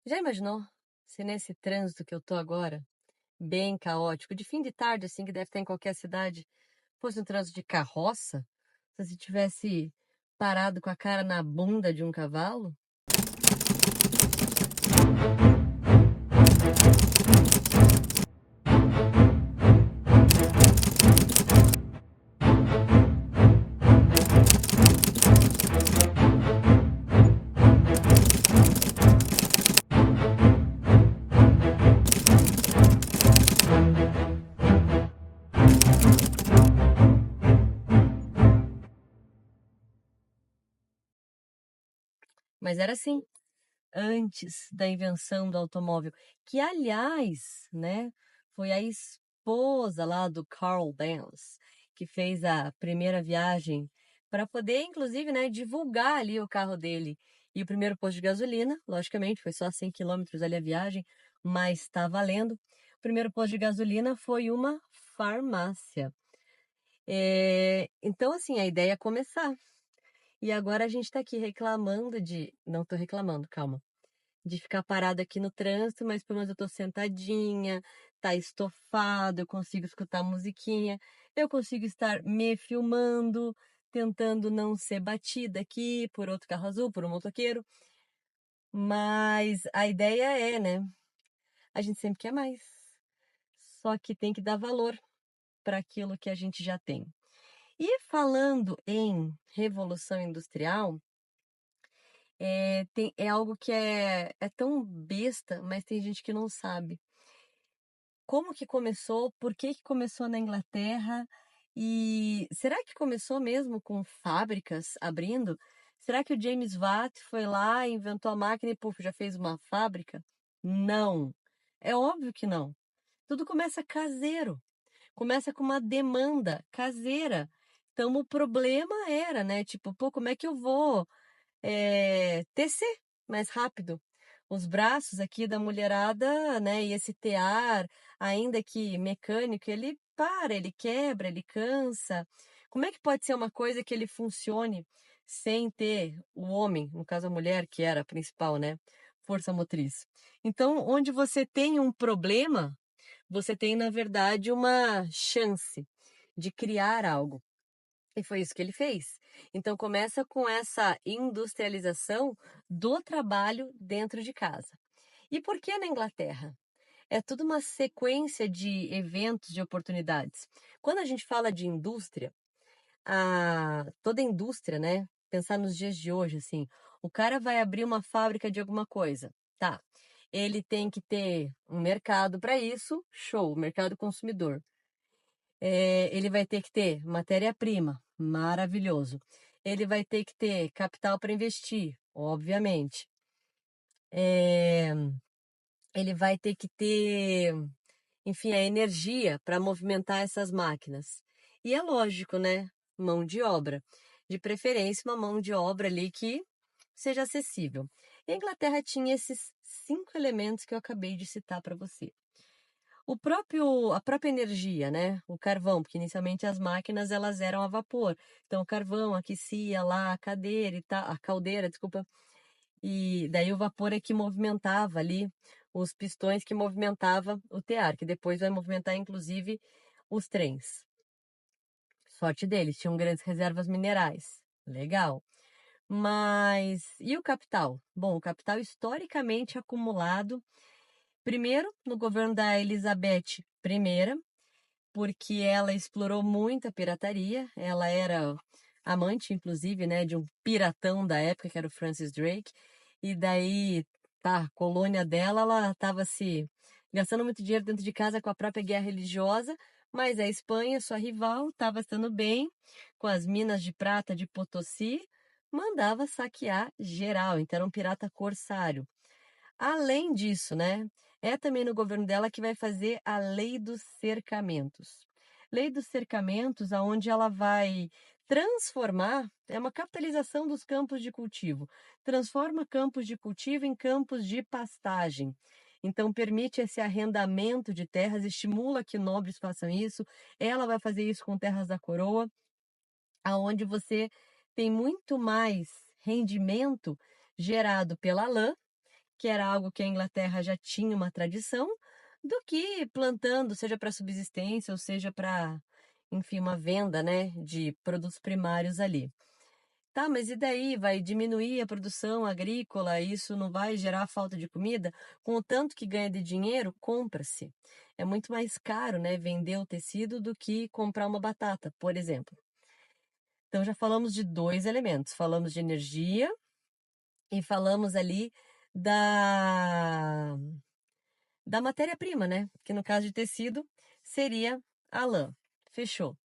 Já imaginou se nesse trânsito que eu tô agora, bem caótico, de fim de tarde, assim, que deve ter em qualquer cidade, fosse um trânsito de carroça? Se você tivesse parado com a cara na bunda de um cavalo? Mas era assim, antes da invenção do automóvel, que aliás, né, foi a esposa lá do Carl Benz que fez a primeira viagem para poder, inclusive, né, divulgar ali o carro dele. E o primeiro posto de gasolina, logicamente, foi só 100 quilômetros ali a viagem, mas está valendo. O primeiro posto de gasolina foi uma farmácia. Então, assim, a ideia é começar. E agora a gente está aqui reclamando de. Não estou reclamando, calma, de ficar parada aqui no trânsito, mas pelo menos eu tô sentadinha, tá estofado, eu consigo escutar musiquinha, eu consigo estar me filmando, tentando não ser batida aqui por outro carro azul, por um motoqueiro. Mas a ideia é, né? A gente sempre quer mais. Só que tem que dar valor para aquilo que a gente já tem. E falando em revolução industrial, é algo que é tão besta, mas tem gente que não sabe. Como que começou? Por que que começou na Inglaterra? E será que começou mesmo com fábricas abrindo? Será que o James Watt foi lá, inventou a máquina e puf, já fez uma fábrica? Não. É óbvio que não. Tudo começa caseiro. Começa com uma demanda caseira. Então o problema era, né? Tipo, pô, como é que eu vou tecer mais rápido? Os braços aqui da mulherada, né? E esse tear, ainda que mecânico, ele para, ele quebra, ele cansa. Como é que pode ser uma coisa que ele funcione sem ter o homem, no caso a mulher, que era a principal, né? Força motriz. Então, onde você tem um problema, você tem, na verdade, uma chance de criar algo. E foi isso que ele fez. Então começa com essa industrialização do trabalho dentro de casa. E por que na Inglaterra? É tudo uma sequência de eventos, de oportunidades. Quando a gente fala de indústria, toda a indústria, né? Pensar nos dias de hoje, assim, o cara vai abrir uma fábrica de alguma coisa, tá? Ele tem que ter um mercado para isso, show, mercado consumidor. Ele vai ter que ter matéria-prima, maravilhoso. Ele vai ter que ter capital para investir, obviamente. É, ele vai ter que ter, enfim, a energia para movimentar essas máquinas. E é lógico, né? Mão de obra. De preferência, uma mão de obra ali que seja acessível. E a Inglaterra tinha esses 5 elementos que eu acabei de citar para você. A própria energia, né? O carvão, porque inicialmente as máquinas elas eram a vapor. Então o carvão aquecia lá a cadeira e tal, a caldeira, desculpa. E daí o vapor é que movimentava ali os pistões que movimentava o tear, que depois vai movimentar inclusive os trens. Sorte deles, tinham grandes reservas minerais. Legal. Mas e o capital? Bom, o capital historicamente acumulado primeiro no governo da Elizabeth I, porque ela explorou muito a pirataria. Ela era amante, inclusive, né, de um piratão da época, que era o Francis Drake. E daí, tá, a colônia dela, ela estava se gastando muito dinheiro dentro de casa com a própria guerra religiosa, mas a Espanha, sua rival, estava estando bem com as minas de prata de Potosí, mandava saquear geral. Então era um pirata corsário. Além disso, né, é também no governo dela que vai fazer a Lei dos Cercamentos. Lei dos Cercamentos, aonde ela vai transformar, é uma capitalização dos campos de cultivo. Transforma campos de cultivo em campos de pastagem. Então permite esse arrendamento de terras, estimula que nobres façam isso. Ela vai fazer isso com terras da coroa, aonde você tem muito mais rendimento gerado pela lã que era algo que a Inglaterra já tinha uma tradição, do que plantando, seja para subsistência ou seja para, enfim, uma venda, né, de produtos primários ali. Tá, mas e daí? Vai diminuir a produção agrícola? Isso não vai gerar falta de comida? Com o tanto que ganha de dinheiro, compra-se. É muito mais caro, né, vender o tecido do que comprar uma batata, por exemplo. Então já falamos de dois elementos. Falamos de energia e falamos ali da, da matéria-prima, né? Que no caso de tecido seria a lã. Fechou.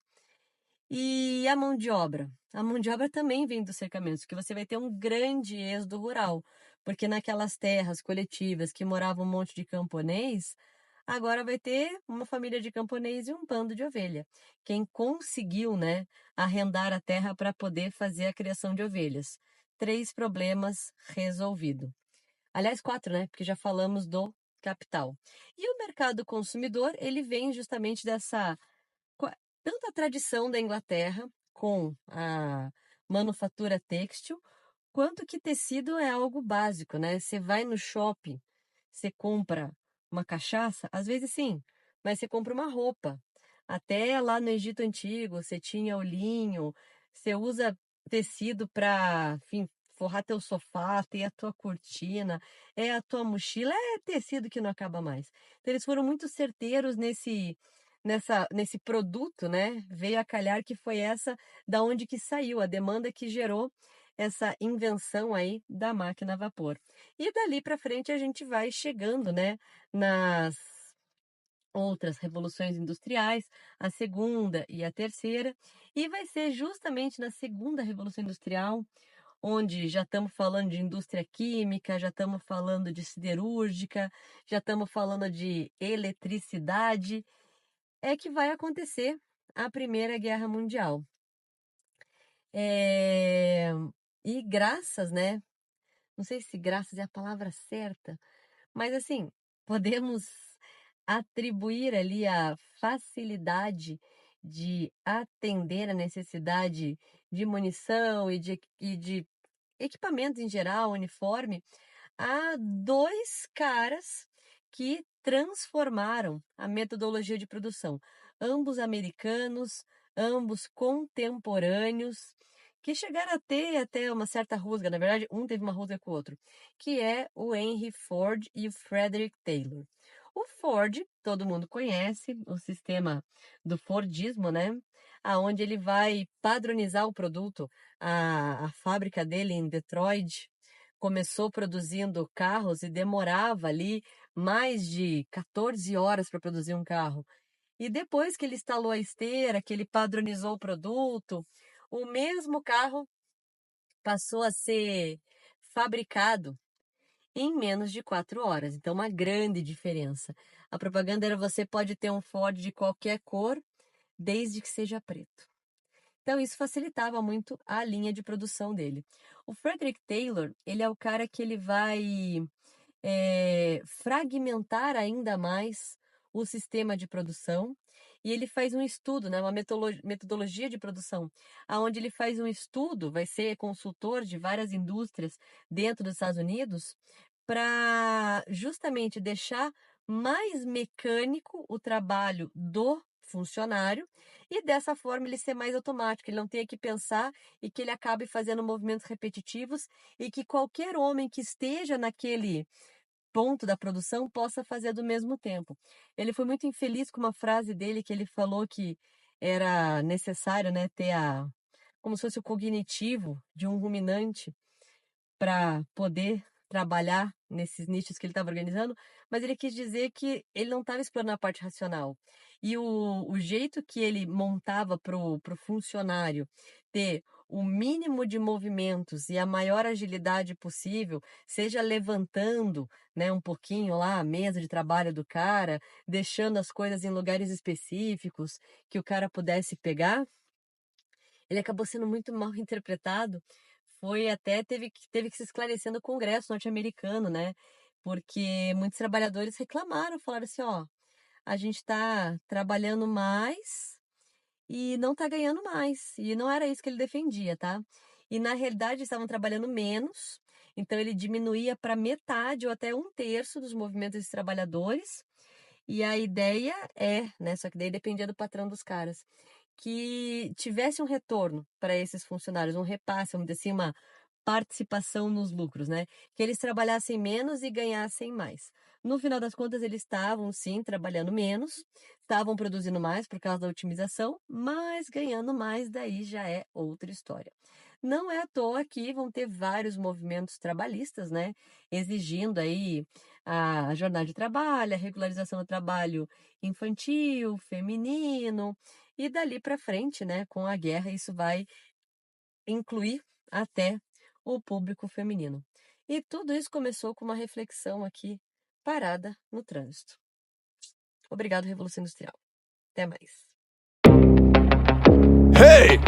E a mão de obra? A mão de obra também vem dos cercamentos, que você vai ter um grande êxodo rural, porque naquelas terras coletivas que morava um monte de camponês, agora vai ter uma família de camponês e um bando de ovelha. Quem conseguiu, né, arrendar a terra para poder fazer a criação de ovelhas. Três problemas resolvido. Aliás, quatro, né? Porque já falamos do capital. E o mercado consumidor, ele vem justamente dessa qua- tanto a tradição da Inglaterra com a manufatura têxtil, quanto que tecido é algo básico, né? Você vai no shopping, você compra uma cachaça, às vezes sim, mas você compra uma roupa. Até lá no Egito Antigo, você tinha o linho, você usa tecido para, enfim, forrar teu sofá, ter a tua cortina, é a tua mochila, é tecido que não acaba mais. Então, eles foram muito certeiros nesse produto, né? Veio a calhar que foi essa da onde que saiu, a demanda que gerou essa invenção aí da máquina a vapor. E dali para frente a gente vai chegando, né, nas outras revoluções industriais, a segunda e a terceira, e vai ser justamente na segunda revolução industrial, onde já estamos falando de indústria química, já estamos falando de siderúrgica, já estamos falando de eletricidade, é que vai acontecer a Primeira Guerra Mundial. É, E graças, né? Não sei se graças é a palavra certa, mas assim, podemos atribuir ali a facilidade de atender a necessidade de munição e de equipamento em geral, uniforme, há dois caras que transformaram a metodologia de produção, ambos americanos, ambos contemporâneos, que chegaram a ter até uma certa rusga, na verdade, um teve uma rusga com o outro, que é o Henry Ford e o Frederick Taylor. O Ford, todo mundo conhece, o sistema do Fordismo, né? Aonde ele vai padronizar o produto. A fábrica dele em Detroit começou produzindo carros e demorava ali mais de 14 horas para produzir um carro. E depois que ele instalou a esteira, que ele padronizou o produto, o mesmo carro passou a ser fabricado em menos de 4 horas. Então, uma grande diferença. A propaganda era: você pode ter um Ford de qualquer cor, desde que seja preto. Então, isso facilitava muito a linha de produção dele. O Frederick Taylor, ele é o cara que ele vai fragmentar ainda mais o sistema de produção e ele faz um estudo, né, uma metodologia de produção, aonde ele faz um estudo, vai ser consultor de várias indústrias dentro dos Estados Unidos, para justamente deixar mais mecânico o trabalho do funcionário e dessa forma ele ser mais automático, ele não tenha que pensar e que ele acabe fazendo movimentos repetitivos e que qualquer homem que esteja naquele ponto da produção possa fazer do mesmo tempo. Ele foi muito infeliz com uma frase dele que ele falou que era necessário, né, ter como se fosse o cognitivo de um ruminante para poder trabalhar nesses nichos que ele estava organizando, mas ele quis dizer que ele não estava explorando a parte racional. E o jeito que ele montava para o funcionário ter o mínimo de movimentos e a maior agilidade possível, seja levantando, né, um pouquinho lá a mesa de trabalho do cara, deixando as coisas em lugares específicos que o cara pudesse pegar, ele acabou sendo muito mal interpretado. Foi até teve que se esclarecer no Congresso norte-americano, né? Porque muitos trabalhadores reclamaram, falaram assim, ó, a gente está trabalhando mais e não está ganhando mais. E não era isso que ele defendia, tá? E na realidade estavam trabalhando menos Então ele diminuía para metade ou até 1/3 dos movimentos dos trabalhadores, e a ideia é, né, só que daí dependia do patrão dos caras, que tivesse um retorno para esses funcionários, um repasse, vamos dizer assim, uma participação nos lucros, né? Que eles trabalhassem menos e ganhassem mais. No final das contas, eles estavam, sim, trabalhando menos, estavam produzindo mais por causa da otimização, mas ganhando mais, daí já é outra história. Não é à toa que vão ter vários movimentos trabalhistas, né? Exigindo aí a jornada de trabalho, a regularização do trabalho infantil, feminino, e dali para frente, né, com a guerra, isso vai incluir até o público feminino. E tudo isso começou com uma reflexão aqui, parada no trânsito. Obrigado, Revolução Industrial. Até mais. Hey!